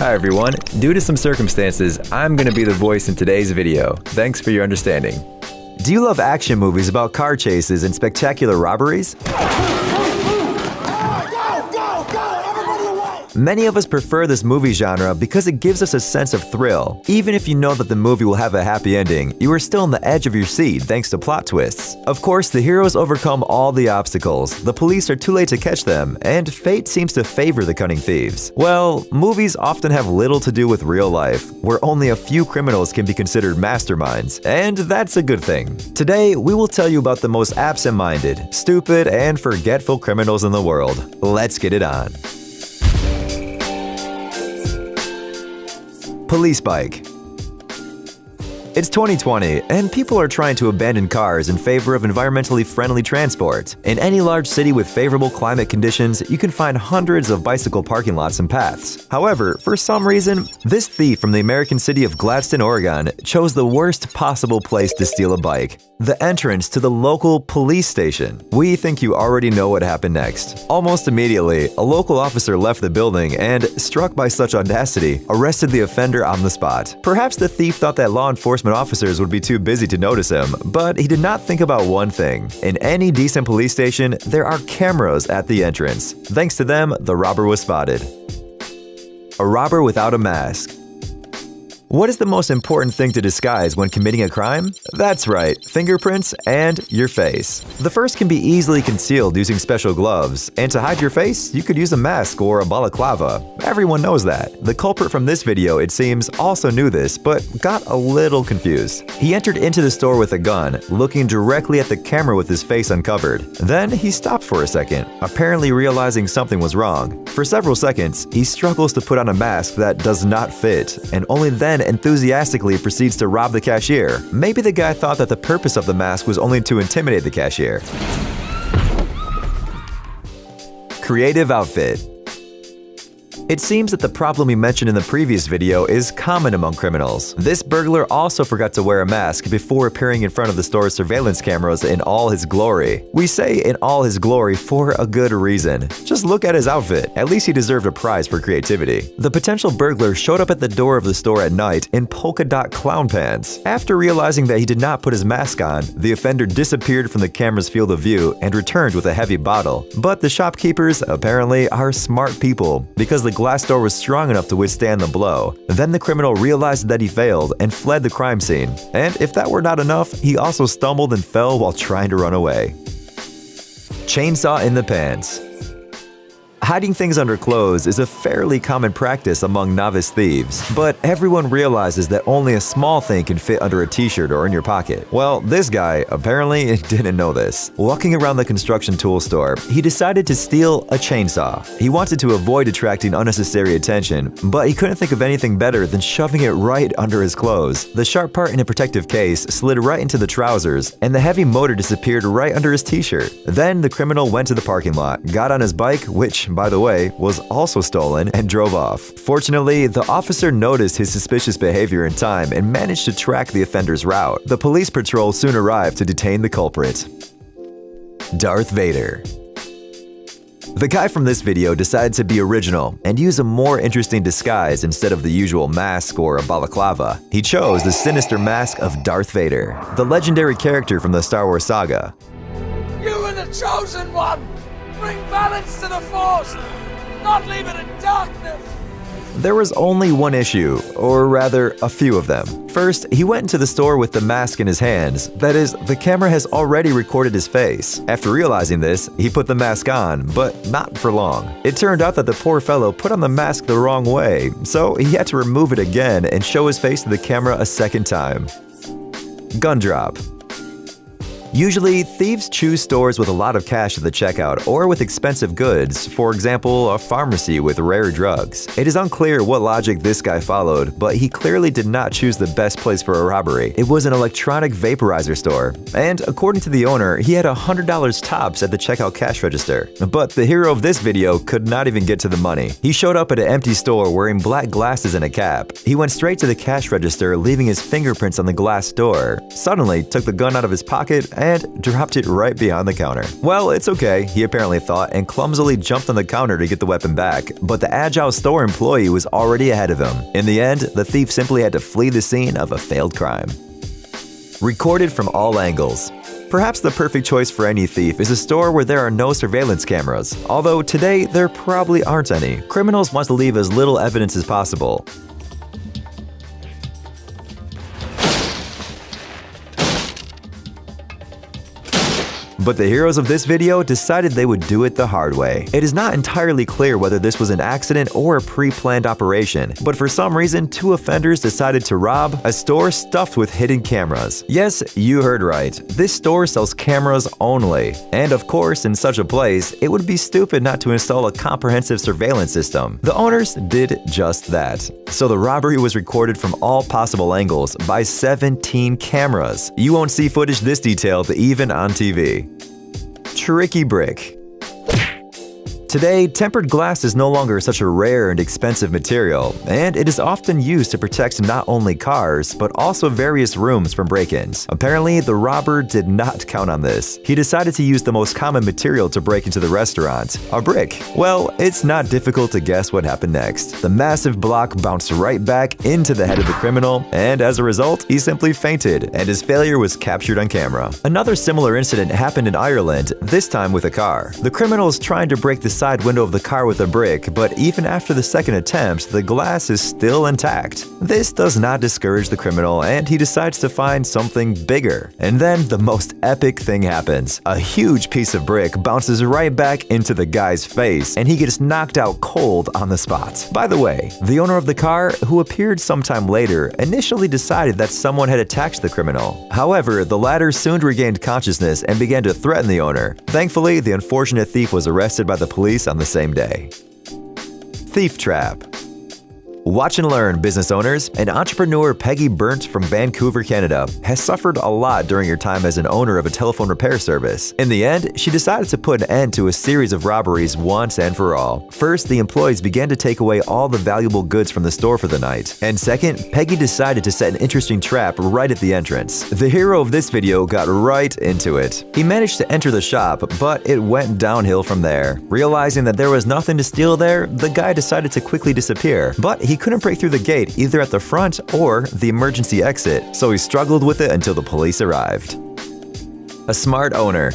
Hi everyone, due to some circumstances, I'm going to be the voice in today's video. Thanks for your understanding. Do you love action movies about car chases and spectacular robberies? Many of us prefer this movie genre because it gives us a sense of thrill. Even if you know that the movie will have a happy ending, you are still on the edge of your seat thanks to plot twists. Of course, the heroes overcome all the obstacles, the police are too late to catch them, and fate seems to favor the cunning thieves. Well, movies often have little to do with real life, where only a few criminals can be considered masterminds, and that's a good thing. Today, we will tell you about the most absent-minded, stupid, and forgetful criminals in the world. Let's get it on. Police bike. It's 2020, and people are trying to abandon cars in favor of environmentally friendly transport. In any large city with favorable climate conditions, you can find hundreds of bicycle parking lots and paths. However, for some reason, this thief from the American city of Gladstone, Oregon, chose the worst possible place to steal a bike: the entrance to the local police station. We think you already know what happened next. Almost immediately, a local officer left the building and, struck by such audacity, arrested the offender on the spot. Perhaps the thief thought that law enforcement officers would be too busy to notice him, but he did not think about one thing. In any decent police station, there are cameras at the entrance. Thanks to them, the robber was spotted. A robber without a mask. What is the most important thing to disguise when committing a crime? That's right, fingerprints and your face. The first can be easily concealed using special gloves, and to hide your face, you could use a mask or a balaclava. Everyone knows that. The culprit from this video, it seems, also knew this, but got a little confused. He entered into the store with a gun, looking directly at the camera with his face uncovered. Then he stopped for a second, apparently realizing something was wrong. For several seconds, he struggles to put on a mask that does not fit, and only then enthusiastically proceeds to rob the cashier. Maybe the guy thought that the purpose of the mask was only to intimidate the cashier. Creative outfit. It seems that the problem we mentioned in the previous video is common among criminals. This burglar also forgot to wear a mask before appearing in front of the store's surveillance cameras in all his glory. We say in all his glory for a good reason. Just look at his outfit. At least he deserved a prize for creativity. The potential burglar showed up at the door of the store at night in polka dot clown pants. After realizing that he did not put his mask on, the offender disappeared from the camera's field of view and returned with a heavy bottle. But the shopkeepers apparently are smart people, because the glass door was strong enough to withstand the blow. Then the criminal realized that he failed and fled the crime scene. And if that were not enough, he also stumbled and fell while trying to run away. Chainsaw in the pants. Hiding things under clothes is a fairly common practice among novice thieves, but everyone realizes that only a small thing can fit under a t-shirt or in your pocket. Well, this guy apparently didn't know this. Walking around the construction tool store, he decided to steal a chainsaw. He wanted to avoid attracting unnecessary attention, but he couldn't think of anything better than shoving it right under his clothes. The sharp part in a protective case slid right into the trousers, and the heavy motor disappeared right under his t-shirt. Then the criminal went to the parking lot, got on his bike, which, by the way, was also stolen, and drove off. Fortunately, the officer noticed his suspicious behavior in time and managed to track the offender's route. The police patrol soon arrived to detain the culprit. Darth Vader. The guy from this video decided to be original and use a more interesting disguise instead of the usual mask or a balaclava. He chose the sinister mask of Darth Vader, the legendary character from the Star Wars saga. You were the chosen one! Bring balance to the Force! Not leave it in darkness! There was only one issue, or rather, a few of them. First, he went into the store with the mask in his hands. That is, the camera has already recorded his face. After realizing this, he put the mask on, but not for long. It turned out that the poor fellow put on the mask the wrong way, so he had to remove it again and show his face to the camera a second time. Gun drop. Usually, thieves choose stores with a lot of cash at the checkout or with expensive goods, for example, a pharmacy with rare drugs. It is unclear what logic this guy followed, but he clearly did not choose the best place for a robbery. It was an electronic vaporizer store, and according to the owner, he had $100 tops at the checkout cash register. But the hero of this video could not even get to the money. He showed up at an empty store wearing black glasses and a cap. He went straight to the cash register, leaving his fingerprints on the glass door, suddenly took the gun out of his pocket, and dropped it right behind the counter. Well, it's okay, he apparently thought, and clumsily jumped on the counter to get the weapon back, but the agile store employee was already ahead of him. In the end, the thief simply had to flee the scene of a failed crime. Recorded from all angles. Perhaps the perfect choice for any thief is a store where there are no surveillance cameras, although today there probably aren't any. Criminals want to leave as little evidence as possible. But the heroes of this video decided they would do it the hard way. It is not entirely clear whether this was an accident or a pre-planned operation, but for some reason, two offenders decided to rob a store stuffed with hidden cameras. Yes, you heard right. This store sells cameras only. And of course, in such a place, it would be stupid not to install a comprehensive surveillance system. The owners did just that. So the robbery was recorded from all possible angles by 17 cameras. You won't see footage this detailed even on TV. Tricky brick. Today, tempered glass is no longer such a rare and expensive material, and it is often used to protect not only cars, but also various rooms from break-ins. Apparently, the robber did not count on this. He decided to use the most common material to break into the restaurant, a brick. Well, it's not difficult to guess what happened next. The massive block bounced right back into the head of the criminal, and as a result, he simply fainted, and his failure was captured on camera. Another similar incident happened in Ireland, this time with a car. The criminal is trying to break the side window of the car with a brick, but even after the second attempt, the glass is still intact. This does not discourage the criminal, and he decides to find something bigger. And then the most epic thing happens. A huge piece of brick bounces right back into the guy's face, and he gets knocked out cold on the spot. By the way, the owner of the car, who appeared sometime later, initially decided that someone had attacked the criminal. However, the latter soon regained consciousness and began to threaten the owner. Thankfully, the unfortunate thief was arrested by the police on the same day. Thief trap. Watch and learn, business owners. An entrepreneur, Peggy Burnt from Vancouver, Canada, has suffered a lot during her time as an owner of a telephone repair service. In the end, she decided to put an end to a series of robberies once and for all. First, the employees began to take away all the valuable goods from the store for the night. And second, Peggy decided to set an interesting trap right at the entrance. The hero of this video got right into it. He managed to enter the shop, but it went downhill from there. Realizing that there was nothing to steal there, the guy decided to quickly disappear. But he couldn't break through the gate either at the front or the emergency exit, so he struggled with it until the police arrived. A smart owner.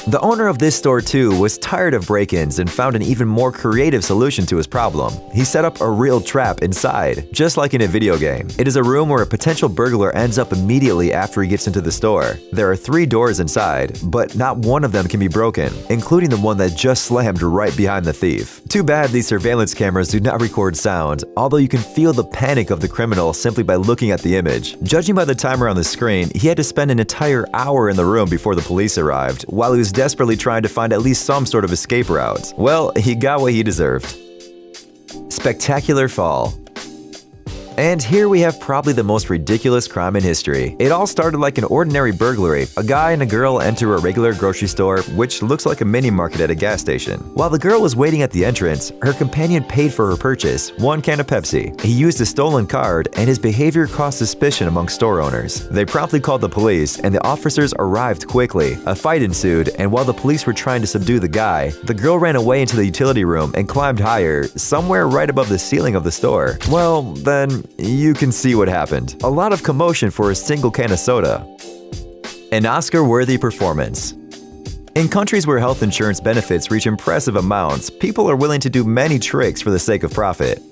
The owner of this store too was tired of break-ins and found an even more creative solution to his problem. He set up a real trap inside, just like in a video game. It is a room where a potential burglar ends up immediately after he gets into the store. There are 3 doors inside, but not one of them can be broken, including the one that just slammed right behind the thief. Too bad these surveillance cameras do not record sound, although you can feel the panic of the criminal simply by looking at the image. Judging by the timer on the screen, he had to spend an entire hour in the room before the police arrived, while he was desperately trying to find at least some sort of escape route. Well, he got what he deserved. Spectacular fall. And here we have probably the most ridiculous crime in history. It all started like an ordinary burglary. A guy and a girl enter a regular grocery store, which looks like a mini market at a gas station. While the girl was waiting at the entrance, her companion paid for her purchase, 1 can of Pepsi. He used a stolen card, and his behavior caused suspicion among store owners. They promptly called the police, and the officers arrived quickly. A fight ensued, and while the police were trying to subdue the guy, the girl ran away into the utility room and climbed higher, somewhere right above the ceiling of the store. Well, then, you can see what happened. A lot of commotion for a single can of soda. An Oscar-worthy performance. In countries where health insurance benefits reach impressive amounts, people are willing to do many tricks for the sake of profit.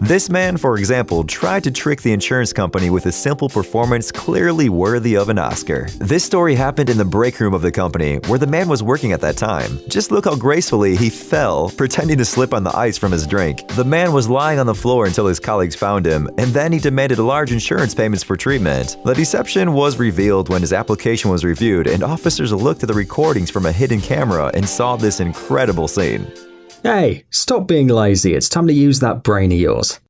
This man, for example, tried to trick the insurance company with a simple performance clearly worthy of an Oscar. This story happened in the break room of the company, where the man was working at that time. Just look how gracefully he fell, pretending to slip on the ice from his drink. The man was lying on the floor until his colleagues found him, and then he demanded large insurance payments for treatment. The deception was revealed when his application was reviewed, and officers looked at the recordings from a hidden camera and saw this incredible scene. Hey, stop being lazy, it's time to use that brain of yours.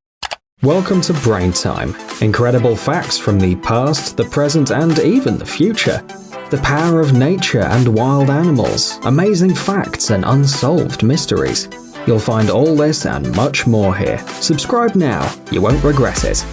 Welcome to Brain Time. Incredible facts from the past, the present, and even the future. The power of nature and wild animals, amazing facts and unsolved mysteries. You'll find all this and much more here. Subscribe now, you won't regret it.